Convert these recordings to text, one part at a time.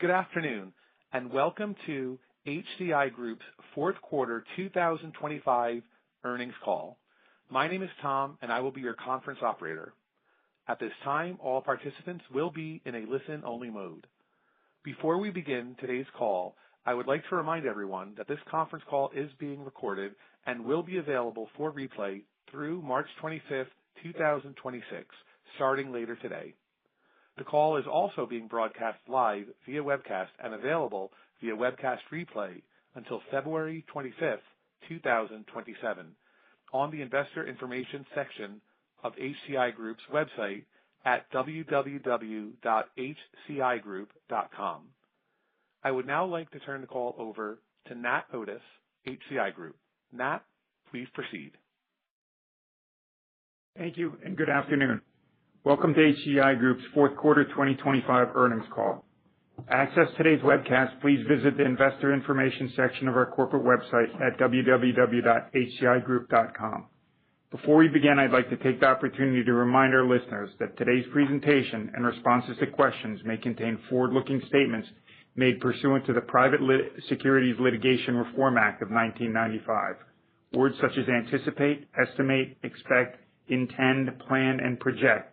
Good afternoon, and welcome to HCI Group's fourth quarter 2025 earnings call. My name is Tom, and I will be your conference operator. At this time, all participants will be in a listen-only mode. Before we begin today's call, I would like to remind everyone that this conference call is being recorded and will be available for replay through March 25th, 2026, starting later today. The call is also being broadcast live via webcast and available via webcast replay until February 25th, 2027, on the Investor Information section of HCI Group's website at www.hcigroup.com. I would now like to turn the call over to Nat Otis, HCI Group. Nat, please proceed. Thank you, and good afternoon. Welcome to HCI Group's fourth quarter 2025 earnings call. To access today's webcast, please visit the Investor Information section of our corporate website at www.hcigroup.com. Before we begin, I'd like to take the opportunity to remind our listeners that today's presentation and responses to questions may contain forward-looking statements made pursuant to the Private Securities Litigation Reform Act of 1995. Words such as anticipate, estimate, expect, intend, plan, and project,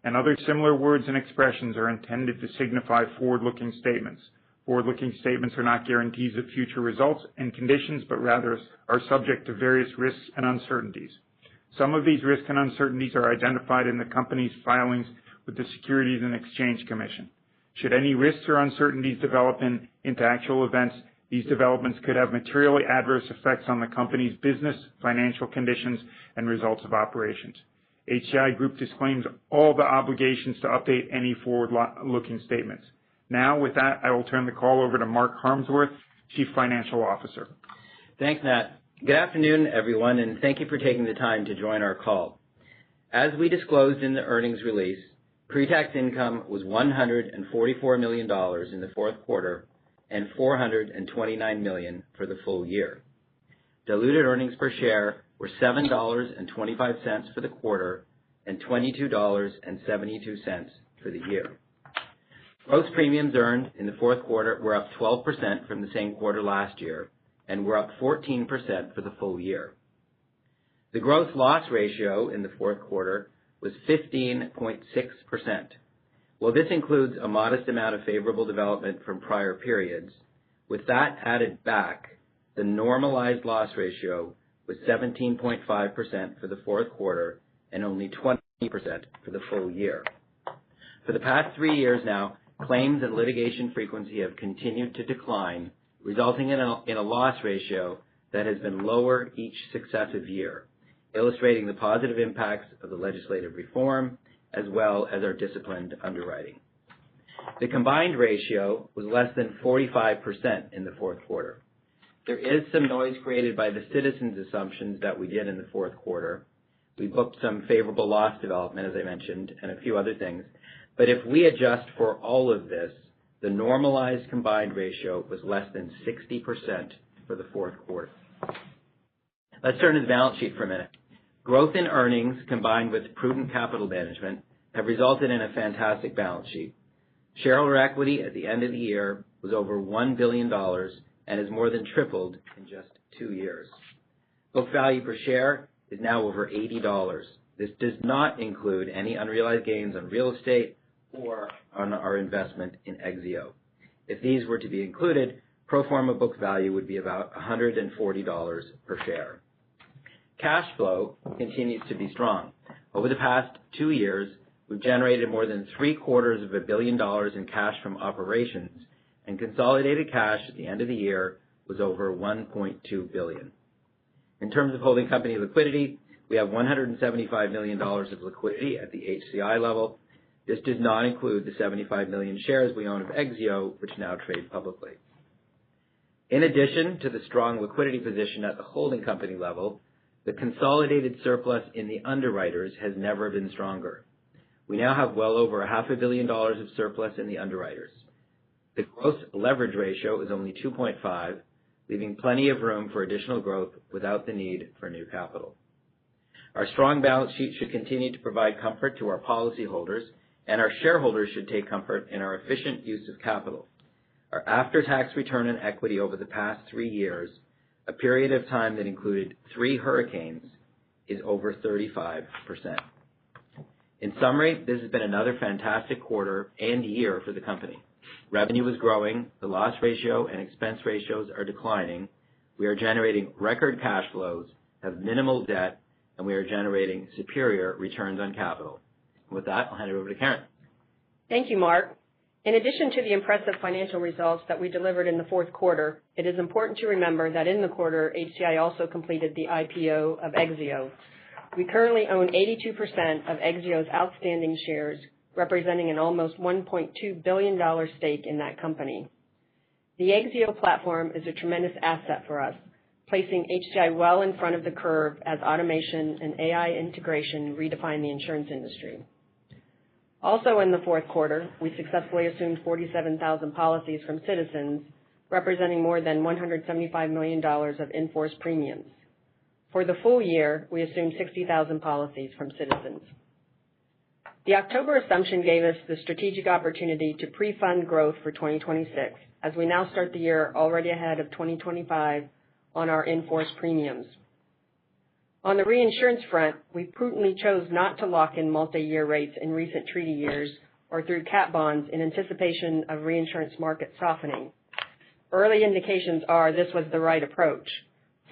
and other similar words and expressions are intended to signify forward-looking statements. Forward-looking statements are not guarantees of future results and conditions, but rather are subject to various risks and uncertainties. Some of these risks and uncertainties are identified in the company's filings with the Securities and Exchange Commission. Should any risks or uncertainties develop into actual events, these developments could have materially adverse effects on the company's business, financial conditions, and results of operations. HCI Group disclaims all the obligations to update any forward-looking statements. Now, with that, I will turn the call over to Mark Harmsworth, Chief Financial Officer. Thanks, Nat. Good afternoon, everyone, and thank you for taking the time to join our call. As we disclosed in the earnings release, pre-tax income was $144 million in the fourth quarter and $429 million for the full year. Diluted earnings per share were $7.25 for the quarter and $22.72 for the year. Gross premiums earned in the fourth quarter were up 12% from the same quarter last year and were up 14% for the full year. The gross loss ratio in the fourth quarter was 15.6%. While this includes a modest amount of favorable development from prior periods, with that added back, the normalized loss ratio was 17.5% for the fourth quarter and only 20% for the full year. For the past 3 years now, claims and litigation frequency have continued to decline, resulting in a loss ratio that has been lower each successive year, illustrating the positive impacts of the legislative reform as well as our disciplined underwriting. The combined ratio was less than 45% in the fourth quarter. There is some noise created by the Citizens assumptions that we did in the fourth quarter. We booked some favorable loss development, as I mentioned, and a few other things. But if we adjust for all of this, the normalized combined ratio was less than 60% for the fourth quarter. Let's turn to the balance sheet for a minute. Growth in earnings combined with prudent capital management have resulted in a fantastic balance sheet. Shareholder equity at the end of the year was over $1 billion and has more than tripled in just 2 years. Book value per share is now over $80. This does not include any unrealized gains on real estate or on our investment in Exio. If these were to be included, pro forma book value would be about $140 per share. Cash flow continues to be strong. Over the past 2 years, we've generated more than $750 million in cash from operations, and consolidated cash at the end of the year was over $1.2 billion. In terms of holding company liquidity, we have $175 million of liquidity at the HCI level. This does not include the 75 million shares we own of Exio, which now trade publicly. In addition to the strong liquidity position at the holding company level, the consolidated surplus in the underwriters has never been stronger. We now have well over $500 million of surplus in the underwriters. The gross leverage ratio is only 2.5, leaving plenty of room for additional growth without the need for new capital. Our strong balance sheet should continue to provide comfort to our policyholders, and our shareholders should take comfort in our efficient use of capital. Our after-tax return on equity over the past 3 years, a period of time that included 3 hurricanes, is over 35%. In summary, this has been another fantastic quarter and year for the company. Revenue is growing, the loss ratio and expense ratios are declining, we are generating record cash flows, have minimal debt, and we are generating superior returns on capital. With that, I'll hand it over to Karen. Thank you, Mark. In addition to the impressive financial results that we delivered in the fourth quarter, it is important to remember that in the quarter, HCI also completed the IPO of Exzeo. We currently own 82% of Exzeo's outstanding shares, representing an almost $1.2 billion stake in that company. The Exzeo platform is a tremendous asset for us, placing HCI well in front of the curve as automation and AI integration redefine the insurance industry. Also in the fourth quarter, we successfully assumed 47,000 policies from Citizens, representing more than $175 million of in-force premiums. For the full year, we assumed 60,000 policies from Citizens. The October assumption gave us the strategic opportunity to pre-fund growth for 2026, as we now start the year already ahead of 2025 on our in-force premiums. On the reinsurance front, we prudently chose not to lock in multi-year rates in recent treaty years or through cat bonds in anticipation of reinsurance market softening. Early indications are this was the right approach.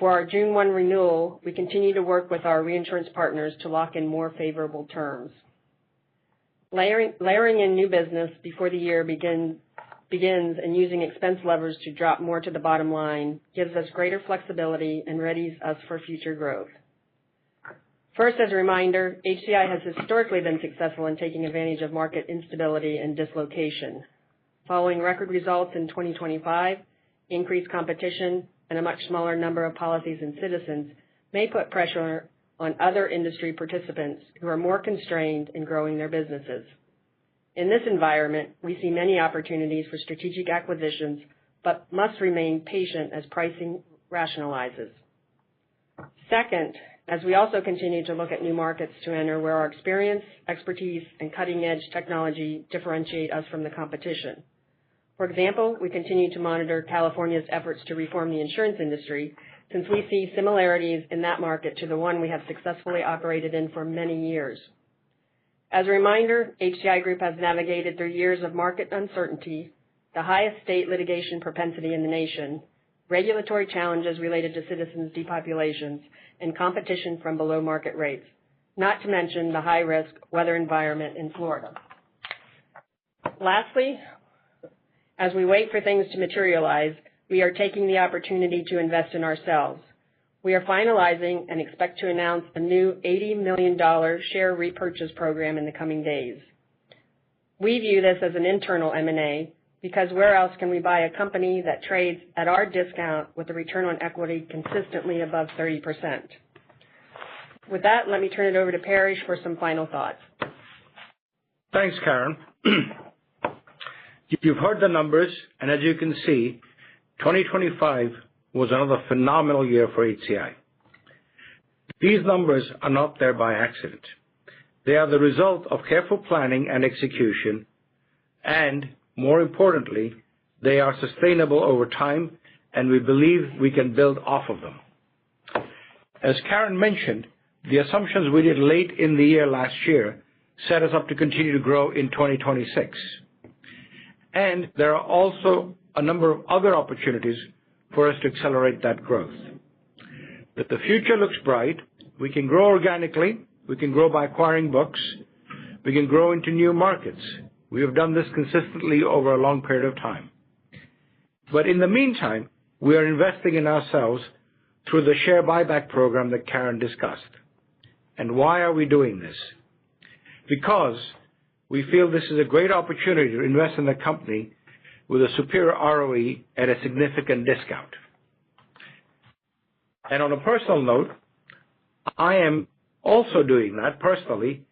For our June 1 renewal, we continue to work with our reinsurance partners to lock in more favorable terms. Layering in new business before the year begins and using expense levers to drop more to the bottom line gives us greater flexibility and readies us for future growth. First, as a reminder, HCI has historically been successful in taking advantage of market instability and dislocation. Following record results in 2025, increased competition and a much smaller number of policies in Citizens may put pressure on other industry participants who are more constrained in growing their businesses. In this environment, we see many opportunities for strategic acquisitions, but must remain patient as pricing rationalizes. Second, as we also continue to look at new markets to enter where our experience, expertise, and cutting-edge technology differentiate us from the competition. For example, we continue to monitor California's efforts to reform the insurance industry, since we see similarities in that market to the one we have successfully operated in for many years. As a reminder, HCI Group has navigated through years of market uncertainty, the highest state litigation propensity in the nation, regulatory challenges related to Citizens' depopulations, and competition from below market rates, not to mention the high-risk weather environment in Florida. Lastly, as we wait for things to materialize, we are taking the opportunity to invest in ourselves. We are finalizing and expect to announce a new $80 million share repurchase program in the coming days. We view this as an internal M&A because where else can we buy a company that trades at our discount with a return on equity consistently above 30%? With that, let me turn it over to Parrish for some final thoughts. Thanks, Karen. You've heard the numbers, and as you can see, 2025 was another phenomenal year for HCI. These numbers are not there by accident. They are the result of careful planning and execution, and more importantly, they are sustainable over time, and we believe we can build off of them. As Karen mentioned, the assumptions we did late in the year last year set us up to continue to grow in 2026. And there are also a number of other opportunities for us to accelerate that growth. But the future looks bright. We can grow organically. We can grow by acquiring books. We can grow into new markets. We have done this consistently over a long period of time. But in the meantime, we are investing in ourselves through the share buyback program that Karen discussed. And why are we doing this? Because we feel this is a great opportunity to invest in the company with a superior ROE at a significant discount. And on a personal note, I am also doing that personally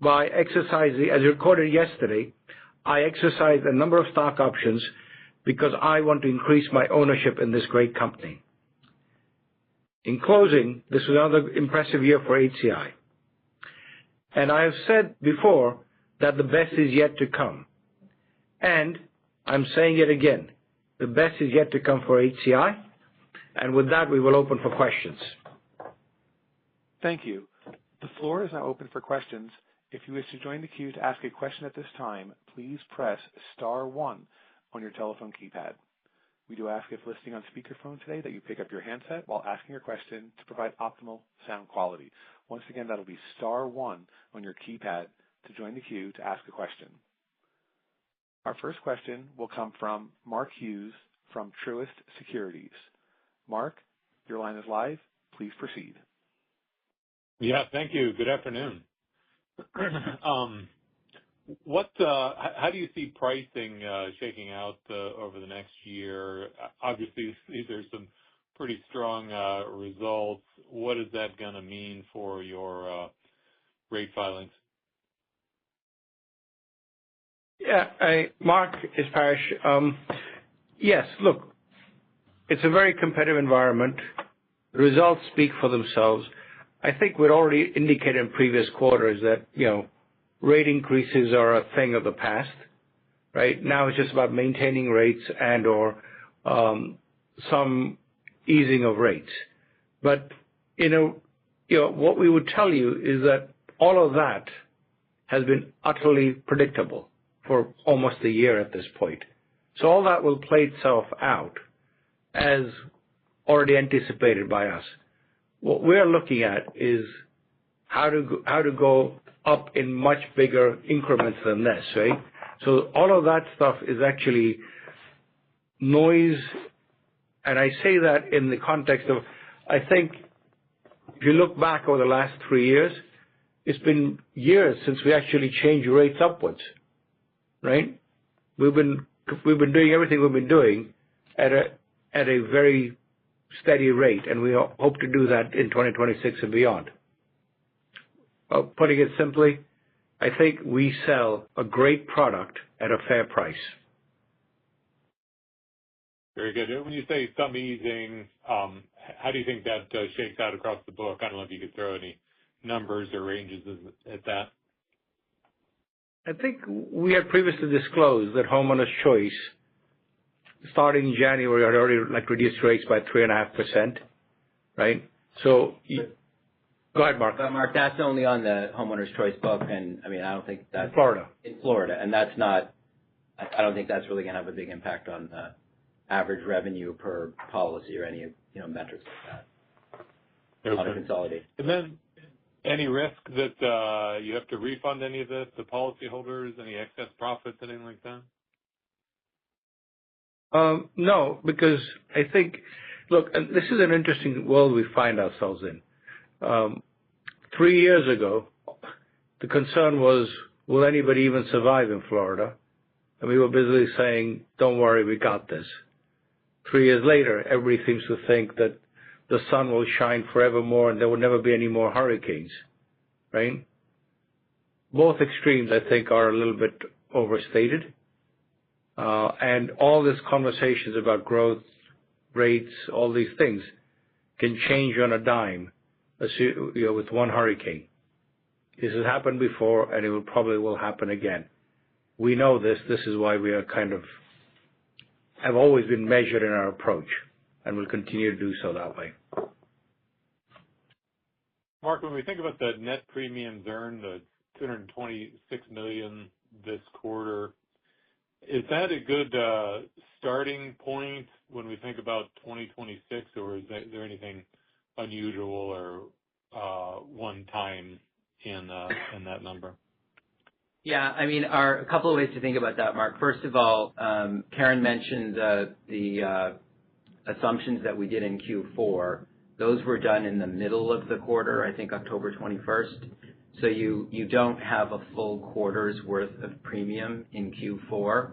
by exercising, as recorded yesterday, I exercised a number of stock options because I want to increase my ownership in this great company. In closing, this was another impressive year for HCI. And I have said before that the best is yet to come. And I'm saying it again, The best is yet to come for HCI. And with that, we will open for questions. Thank you. The floor is now open for questions. If you wish to join the queue to ask a question at this time, please press star 1 on your telephone keypad. We do ask if listening on speakerphone today that you pick up your handset while asking your question to provide optimal sound quality. Once again, that'll be star 1 on your keypad to join the queue to ask a question. Our first question will come from Mark Hughes from Truist Securities. Mark, your line is live. Please proceed. Yeah, thank you. Good afternoon. How do you see pricing shaking out over the next year? Obviously, these are some pretty strong results. What is that going to mean for your rate filings? Yeah, Mark, it's Paresh. Yes, look, it's a very competitive environment. The results speak for themselves. I think we'd already indicated in previous quarters that, rate increases are a thing of the past, right? Now it's just about maintaining rates and or some easing of rates. But, what we would tell you is that all of that has been utterly predictable for almost a year at this point. So all that will play itself out as already anticipated by us. What we're looking at is how to go up in much bigger increments than this, right? So all of that stuff is actually noise, and I say that in the context of, I think, if you look back over the last 3 years, it's been years since we actually changed rates upwards, right? We've been doing everything we've been doing at a very steady rate, and we hope to do that in 2026 and beyond. Putting it simply, I think we sell a great product at a fair price. Very good. When you say some easing, how do you think that shakes out across the book? I don't know if you could throw any numbers or ranges at that. I think we had previously disclosed that Homeowners Choice, starting in January, had already reduced rates by 3.5%, right? So, go ahead, Mark. But Mark, that's only on the Homeowners Choice book, and I don't think that's in Florida. In Florida, and that's not. I don't think that's really going to have a big impact on the average revenue per policy or any metrics like that. Okay. On a consolidated. And then, any risk that you have to refund any of this to policyholders, any excess profits, anything like that? No, because I think, look, and this is an interesting world we find ourselves in. 3 years ago, the concern was, will anybody even survive in Florida? And we were busily saying, don't worry, we got this. 3 years later, everybody seems to think that the sun will shine forevermore and there will never be any more hurricanes, right? Both extremes, I think, are a little bit overstated. And all these conversations about growth, rates, all these things can change on a dime, with one hurricane. This has happened before, and it probably will happen again. We know this. This is why we are have always been measured in our approach, and will continue to do so that way. Mark, when we think about the net premiums earned, the $226 million this quarter, is that a good starting point when we think about 2026, or is there anything unusual or one time in that number? Yeah, a couple of ways to think about that, Mark. First of all, Karen mentioned the assumptions that we did in Q4. Those were done in the middle of the quarter, I think October 21st. So you don't have a full quarter's worth of premium in Q4.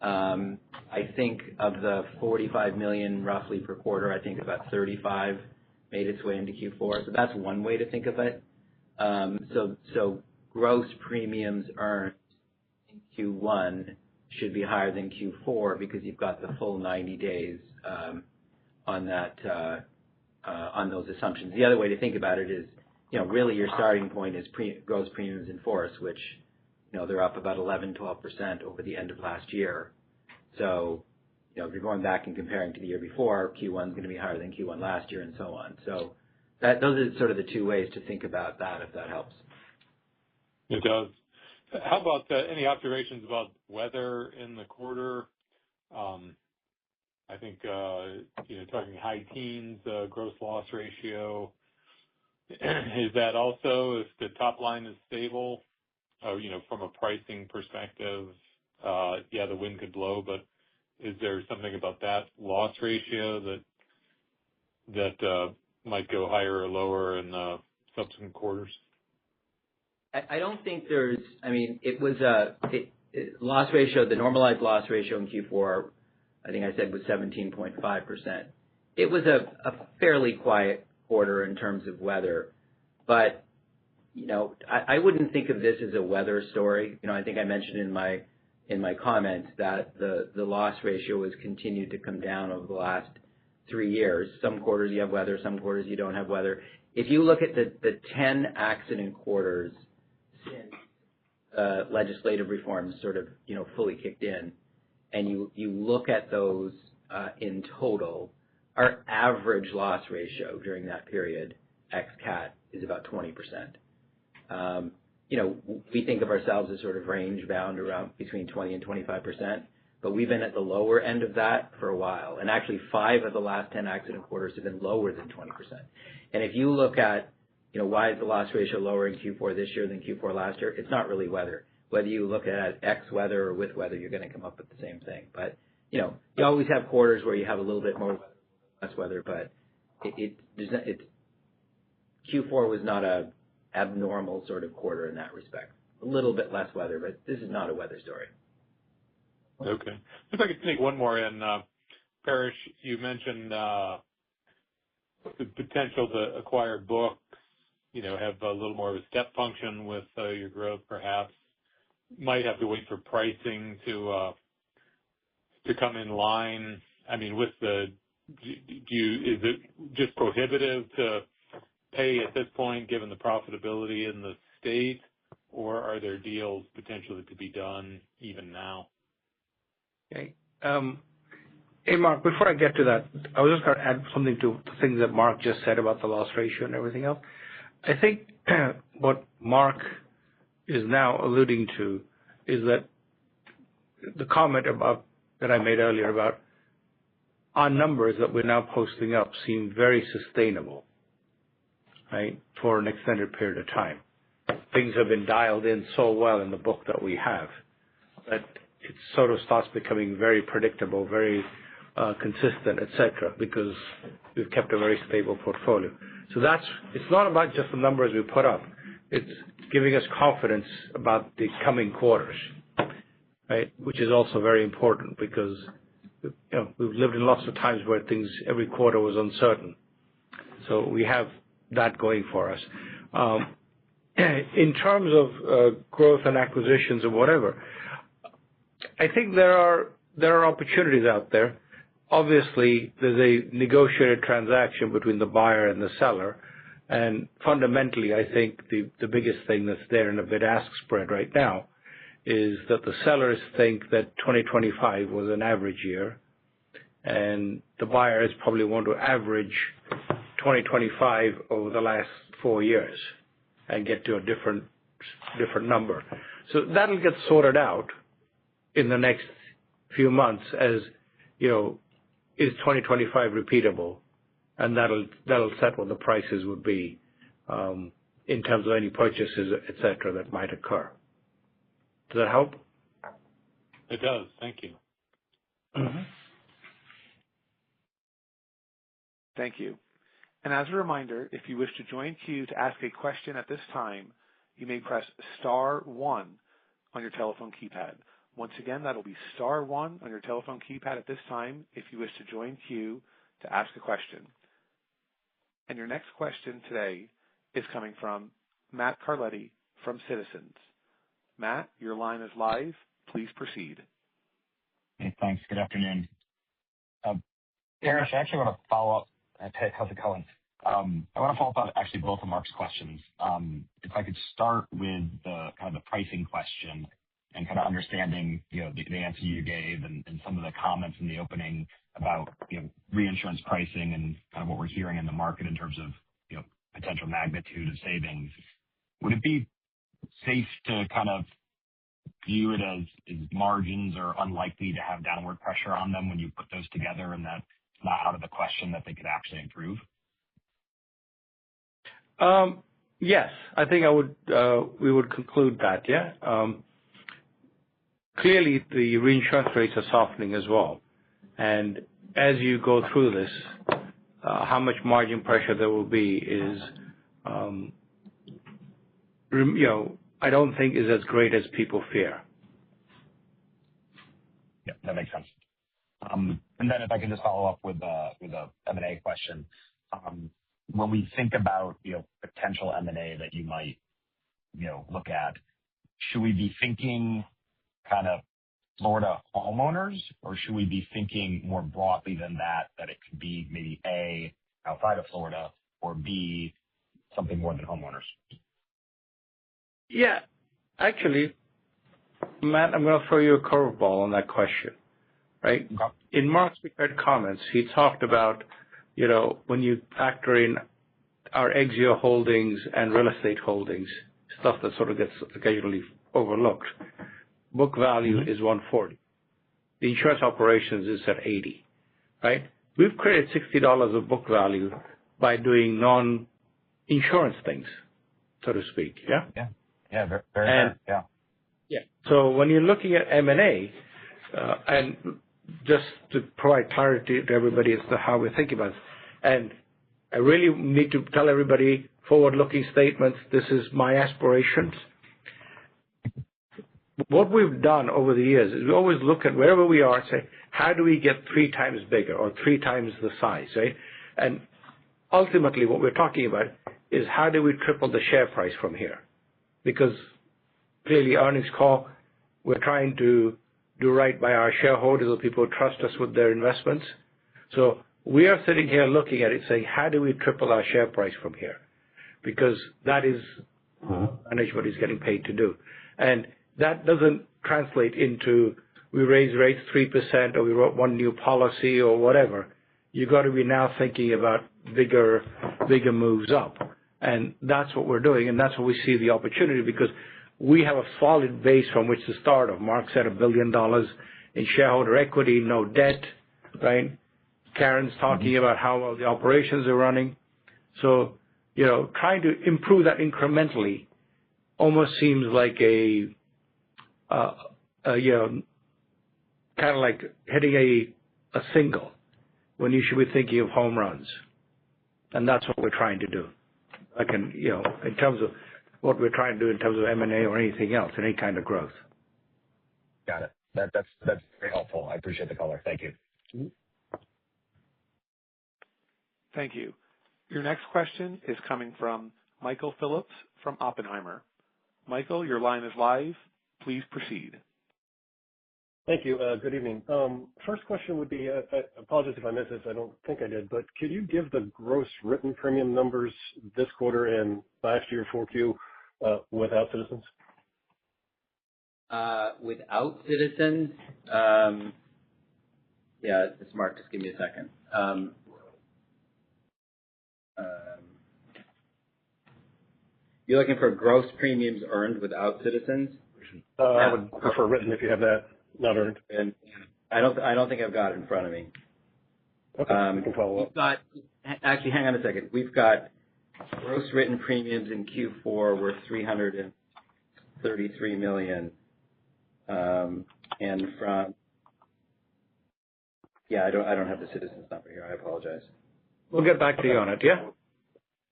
I think of the $45 million roughly per quarter, I think about 35 made its way into Q4. So that's one way to think of it. So gross premiums earned in Q1 should be higher than Q4 because you've got the full 90 days on those assumptions. The other way to think about it is, really your starting point is gross premiums in force, which, they're up about 11-12% over the end of last year. So, if you're going back and comparing to the year before, Q1 is going to be higher than Q1 last year and so on. So those are sort of the two ways to think about that, if that helps. It does. How about any observations about weather in the quarter? I think, talking high teens gross loss ratio, is that also, if the top line is stable, from a pricing perspective, the wind could blow, but is there something about that loss ratio that might go higher or lower in subsequent quarters? I don't think it was loss ratio, the normalized loss ratio in Q4, I think I said was 17.5%. It was a fairly quiet quarter in terms of weather, but, I wouldn't think of this as a weather story. I think I mentioned in my comments that the loss ratio has continued to come down over the last 3 years. Some quarters you have weather, some quarters you don't have weather. If you look at the 10 accident quarters since legislative reforms sort of, fully kicked in, and you look at those in total, our average loss ratio during that period, ex-cat, is about 20%. We think of ourselves as sort of range bound around between 20 and 25%, but we've been at the lower end of that for a while. And actually 5 of the last 10 accident quarters have been lower than 20%. And if you look at, why is the loss ratio lower in Q4 this year than Q4 last year, it's not really weather. Whether you look at X weather or with weather, you're going to come up with the same thing. But, you always have quarters where you have a little bit more weather, less weather, but Q4 was not a abnormal sort of quarter in that respect. A little bit less weather, but this is not a weather story. Okay. If I could sneak one more in, Paresh, you mentioned the potential to acquire books, have a little more of a step function with your growth, perhaps. Might have to wait for pricing to come in line. I mean, is it just prohibitive to pay at this point, given the profitability in the state, or are there deals potentially to be done even now? Okay. Hey, Mark, before I get to that, I was just going to add something to the things that Mark just said about the loss ratio and everything else. I think what Mark is now alluding to is that the comment that I made earlier about our numbers that we're now posting up seem very sustainable, right, for an extended period of time. Things have been dialed in so well in the book that we have that it sort of starts becoming very predictable, very consistent, etc., because we've kept a very stable portfolio. So it's not about just the numbers we put up. It's giving us confidence about the coming quarters, right, which is also very important because we've lived in lots of times where every quarter was uncertain. So we have that going for us. In terms of growth and acquisitions or whatever, I think there are opportunities out there. Obviously, there's a negotiated transaction between the buyer and the seller, and fundamentally, I think the biggest thing that's there in the bid-ask spread right now is that the sellers think that 2025 was an average year, and the buyers probably want to average 2025 over the last 4 years and get to a different number. So that'll get sorted out in the next few months as, is 2025 repeatable? And that'll set what the prices would be in terms of any purchases, et cetera, that might occur. Does that help? It does. Thank you. Mm-hmm. Thank you. And as a reminder, if you wish to join queue to ask a question at this time, you may press star 1 on your telephone keypad. Once again, that'll be star 1 on your telephone keypad at this time if you wish to join queue to ask a question. And your next question today is coming from Matt Carletti from Citizens. Matt, your line is live. Please proceed. Hey, thanks. Good afternoon. Paresh, I actually want to follow up. Hey, how's it going? I want to follow up on actually both of Mark's questions. If I could start with the kind of the pricing question and kind of understanding, the answer you gave and some of the comments in the opening about, reinsurance pricing and kind of what we're hearing in the market in terms of, potential magnitude of savings. Would it be safe to kind of view it as margins are unlikely to have downward pressure on them when you put those together, and that it's not out of the question that they could actually improve? Yes, I think we would conclude that, yeah. Clearly, the reinsurance rates are softening as well. And as you go through this, how much margin pressure there will be is, I don't think is as great as people fear. Yeah, that makes sense. And then if I can just follow up with a M&A question. When we think about, potential M&A that you might, look at, should we be thinking kind of Florida homeowners, or should we be thinking more broadly than that it could be maybe A, outside of Florida, or B, something more than homeowners? Yeah. Actually, Matt, I'm going to throw you a curveball on that question, right? Okay. In Mark's prepared comments, he talked about, when you factor in our Exio holdings and real estate holdings, stuff that sort of gets occasionally overlooked, book value is 140. The insurance operations is at 80, right? We've created $60 of book value by doing non-insurance things, so to speak, yeah? Yeah. Yeah, very fair. Yeah. Yeah. So when you're looking at M&A, and just to provide clarity to everybody as to how we're thinking about it, and I really need to tell everybody forward-looking statements, this is my aspirations. What we've done over the years is we always look at wherever we are and say, how do we get 3 times bigger or 3 times the size, right? And ultimately what we're talking about is how do we triple the share price from here? Because clearly earnings call, we're trying to do right by our shareholders, or people who trust us with their investments. So we are sitting here looking at it saying, how do we triple our share price from here? Because that is management is getting paid to do. And that doesn't translate into we raise rates 3% or we wrote one new policy or whatever. You've got to be now thinking about bigger moves up. And that's what we're doing, and that's where we see the opportunity, because we have a solid base from which to start off. Mark said $1 billion in shareholder equity, no debt, right? Karen's talking about how well the operations are running. So, trying to improve that incrementally almost seems like kind of like hitting a single when you should be thinking of home runs. And that's what we're trying to do. In terms of what we're trying to do in terms of M&A or anything else, any kind of growth. Got it. That's very helpful. I appreciate the color. Thank you. Mm-hmm. Thank you. Your next question is coming from Michael Phillips from Oppenheimer. Michael, your line is live. Please proceed. Thank you. Good evening. First question would be, I apologize if I missed this, I don't think I did, but could you give the gross written premium numbers this quarter and last year, 4Q, without Citizens? Without Citizens, yeah, it's Mark, just give me a second. You're looking for gross premiums earned without Citizens? I would prefer written if you have that, not earned. And I don't think I've got it in front of me. Okay, we can follow up. Actually, hang on a second. We've got gross written premiums in Q4 were $333 million. And from, I don't have the Citizens number here. I apologize. We'll get back to you on it, yeah?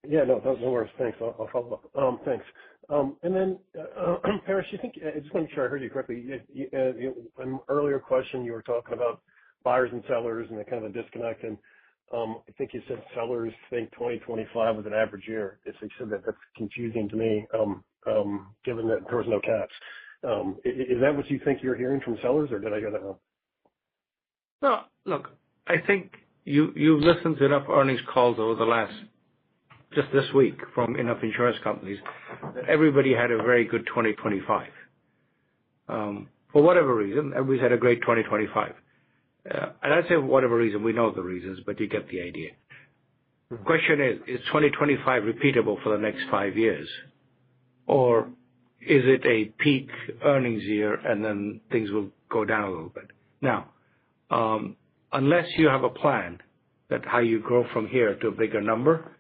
Yeah, no worries. Thanks. I'll follow up. Thanks. And then, Paresh, you think, I just want to make sure I heard you correctly. In an earlier question, you were talking about buyers and sellers and the kind of a disconnect. And I think you said sellers think 2025 was an average year. If you said that, that's confusing to me, given that there was no cats. Is that what you think you're hearing from sellers, or did I hear that wrong? No, look, I think you've listened to enough earnings calls over the last, just this week, from enough insurance companies that everybody had a very good 2025. for whatever reason. Everybody's had a great 2025. And I'd say for whatever reason, we know the reasons, but you get the idea. The question is 2025 repeatable for the next 5 years? Or is it a peak earnings year and then things will go down a little bit? Now, unless you have a plan that how you grow from here to a bigger number,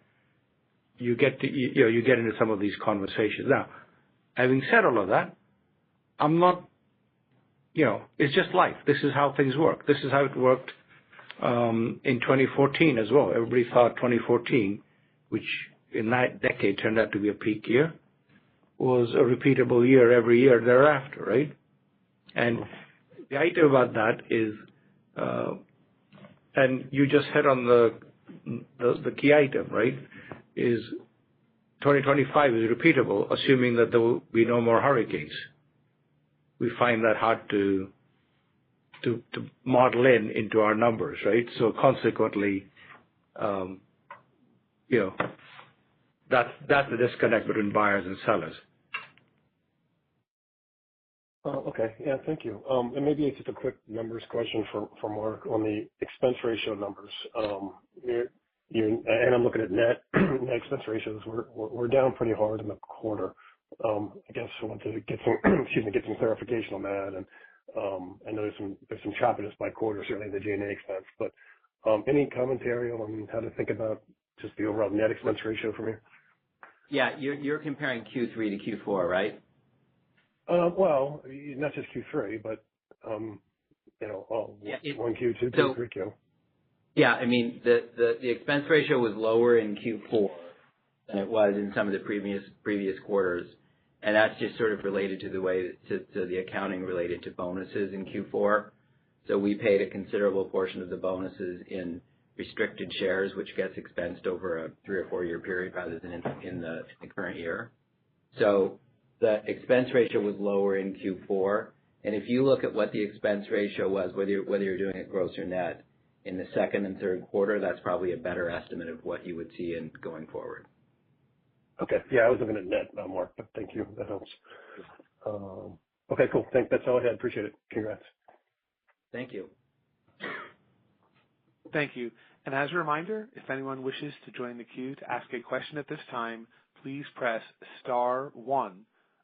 you get into some of these conversations. Now, having said all of that, I'm not, it's just life. This is how things work. This is how it worked in 2014 as well. Everybody thought 2014, which in that decade turned out to be a peak year, was a repeatable year every year thereafter, right? And the idea about that is, and you just hit on the key item, right? Is 2025 is repeatable, assuming that there will be no more hurricanes. We find that hard to model into our numbers, right? So consequently, that's the disconnect between buyers and sellers. Okay. Yeah, thank you. And maybe it's just a quick numbers question for Mark on the expense ratio numbers. And I'm looking at net expense ratios. We're down pretty hard in the quarter. I guess I want to get some clarification on that. And I know there's some choppiness by quarter, certainly the G&A expense. But any commentary on how to think about just the overall net expense ratio from here? Yeah, you're comparing Q3 to Q4, right? Well, not just Q3, but 1Q, 2Q, 3Q. Yeah, I mean the expense ratio was lower in Q4 than it was in some of the previous quarters, and that's just sort of related to the way to the accounting related to bonuses in Q4. So we paid a considerable portion of the bonuses in restricted shares, which gets expensed over a 3 or 4 year period rather than in the current year. So the expense ratio was lower in Q4, and if you look at what the expense ratio was, whether you're doing it gross or net, in the second and third quarter, that's probably a better estimate of what you would see in going forward. Okay. Yeah, I was looking at net, Mark, but thank you. That helps. Okay, cool. That's all I had. Appreciate it. Congrats. Thank you. Thank you. And as a reminder, if anyone wishes to join the queue to ask a question at this time, please press star 1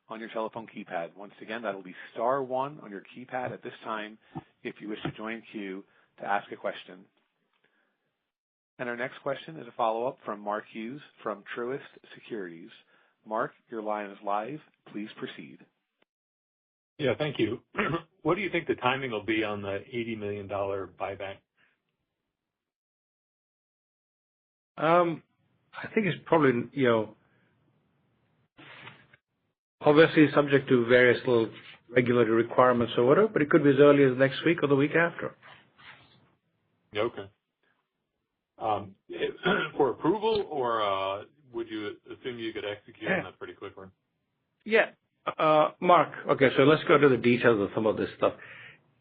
on your telephone keypad. Once again, that will be star 1 on your keypad at this time if you wish to join queue to ask a question. And our next question is a follow-up from Mark Hughes from Truist Securities. Mark, your line is live. Please proceed. Yeah, thank you. What do you think the timing will be on the $80 million buyback? I think it's probably, obviously subject to various little regulatory requirements or whatever, but it could be as early as next week or the week after. Okay. For approval, or would you assume you could execute on that pretty quickly? Yeah. Mark, okay, so let's go to the details of some of this stuff.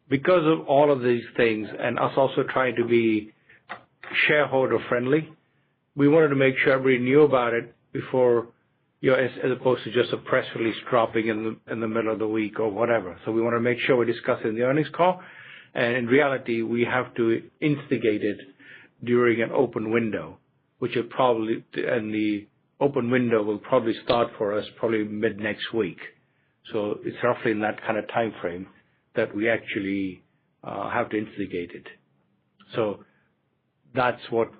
Because of all of these things and us also trying to be shareholder friendly, we wanted to make sure everybody knew about it before, as opposed to just a press release dropping in the middle of the week or whatever. So we want to make sure we discuss it in the earnings call. And in reality, we have to instigate it during an open window, which will probably, and the open window will probably start for us probably mid next week. So it's roughly in that kind of time frame that we actually have to instigate it. So that's what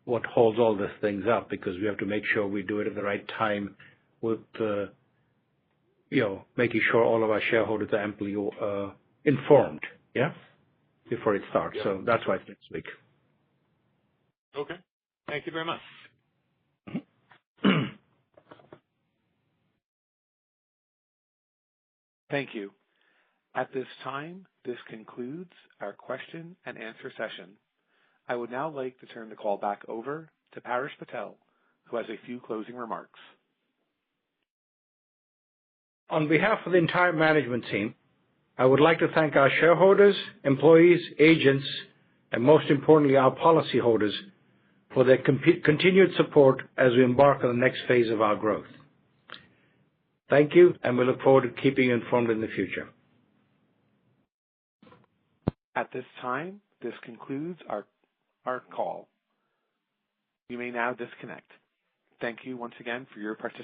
what holds all these things up, because we have to make sure we do it at the right time with making sure all of our shareholders are amply informed, before it starts. Yep. So that's why it's next week. Okay. Thank you very much. Thank you. At this time, this concludes our question and answer session. I would now like to turn the call back over to Paresh Patel, who has a few closing remarks. On behalf of the entire management team, I would like to thank our shareholders, employees, agents, and most importantly, our policyholders for their continued support as we embark on the next phase of our growth. Thank you, and we look forward to keeping you informed in the future. At this time, this concludes our call. You may now disconnect. Thank you once again for your participation.